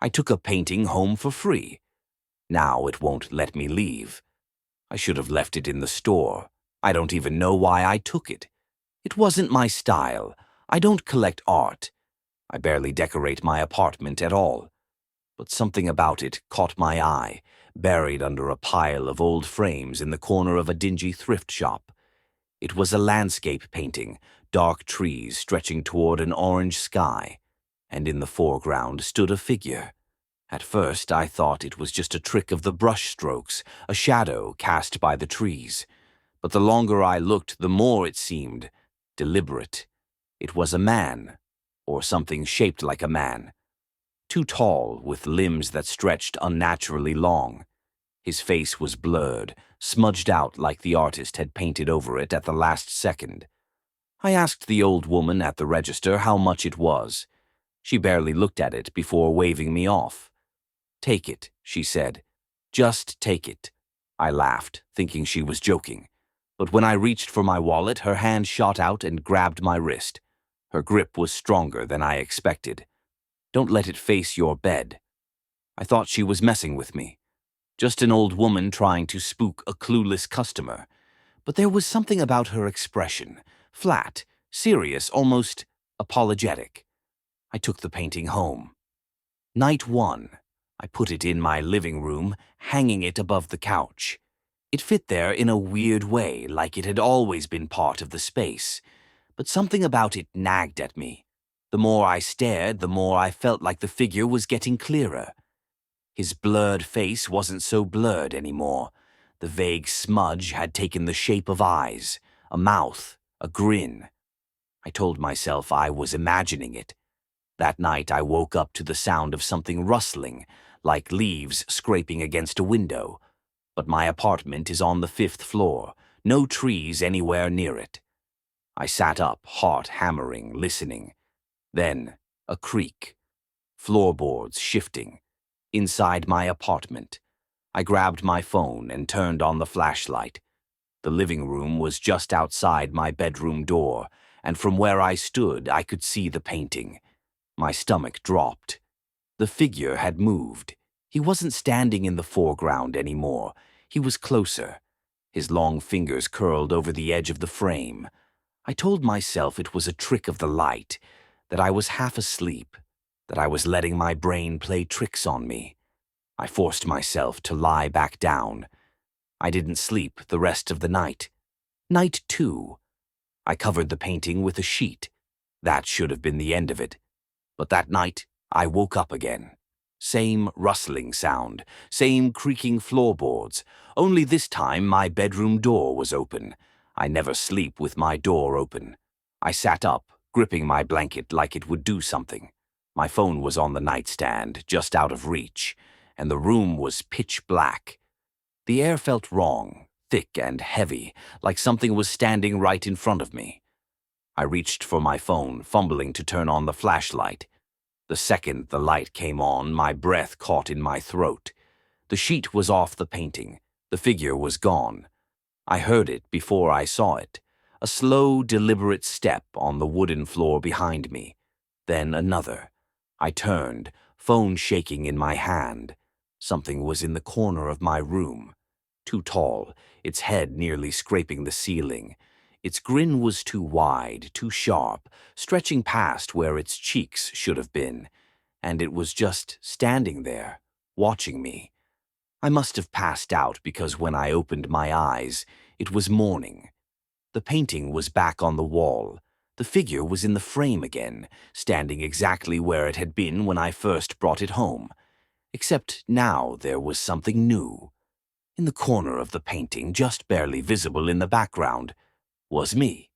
I took a painting home for free. Now it won't let me leave. I should have left it in the store. I don't even know why I took it. It wasn't my style. I don't collect art. I barely decorate my apartment at all. But something about it caught my eye, buried under a pile of old frames in the corner of a dingy thrift shop. It was a landscape painting, dark trees stretching toward an orange sky, and in the foreground stood a figure. At first, I thought it was just a trick of the brush strokes, a shadow cast by the trees. But the longer I looked, the more it seemed deliberate. It was a man, or something shaped like a man. Too tall, with limbs that stretched unnaturally long. His face was blurred, smudged out like the artist had painted over it at the last second. I asked the old woman at the register how much it was. She barely looked at it before waving me off. "Take it," she said. "Just take it." I laughed, thinking she was joking. But when I reached for my wallet, her hand shot out and grabbed my wrist. Her grip was stronger than I expected. "Don't let it face your bed." I thought she was messing with me. Just an old woman trying to spook a clueless customer. But there was something about her expression, flat, serious, almost apologetic. I took the painting home. Night 1. I put it in my living room, hanging it above the couch. It fit there in a weird way, like it had always been part of the space. But something about it nagged at me. The more I stared, the more I felt like the figure was getting clearer. His blurred face wasn't so blurred anymore. The vague smudge had taken the shape of eyes, a mouth, a grin. I told myself I was imagining it. That night I woke up to the sound of something rustling, like leaves scraping against a window. But my apartment is on the 5th floor, no trees anywhere near it. I sat up, heart hammering, listening. Then, a creak. Floorboards shifting. Inside my apartment. I grabbed my phone and turned on the flashlight. The living room was just outside my bedroom door, and from where I stood I could see the painting. My stomach dropped. The figure had moved. He wasn't standing in the foreground anymore. He was closer. His long fingers curled over the edge of the frame. I told myself it was a trick of the light, that I was half asleep, that I was letting my brain play tricks on me. I forced myself to lie back down. I didn't sleep the rest of the night. Night 2. I covered the painting with a sheet. That should have been the end of it. But that night, I woke up again. Same rustling sound, same creaking floorboards, only this time my bedroom door was open. I never sleep with my door open. I sat up, gripping my blanket like it would do something. My phone was on the nightstand, just out of reach, and the room was pitch black. The air felt wrong, thick and heavy, like something was standing right in front of me. I reached for my phone, fumbling to turn on the flashlight. The second the light came on, my breath caught in my throat. The sheet was off the painting. The figure was gone. I heard it before I saw it. A slow, deliberate step on the wooden floor behind me. Then another. I turned, phone shaking in my hand. Something was in the corner of my room. Too tall, its head nearly scraping the ceiling. Its grin was too wide, too sharp, stretching past where its cheeks should have been, and it was just standing there, watching me. I must have passed out because when I opened my eyes, it was morning. The painting was back on the wall. The figure was in the frame again, standing exactly where it had been when I first brought it home. Except now there was something new. In the corner of the painting, just barely visible in the background, was me.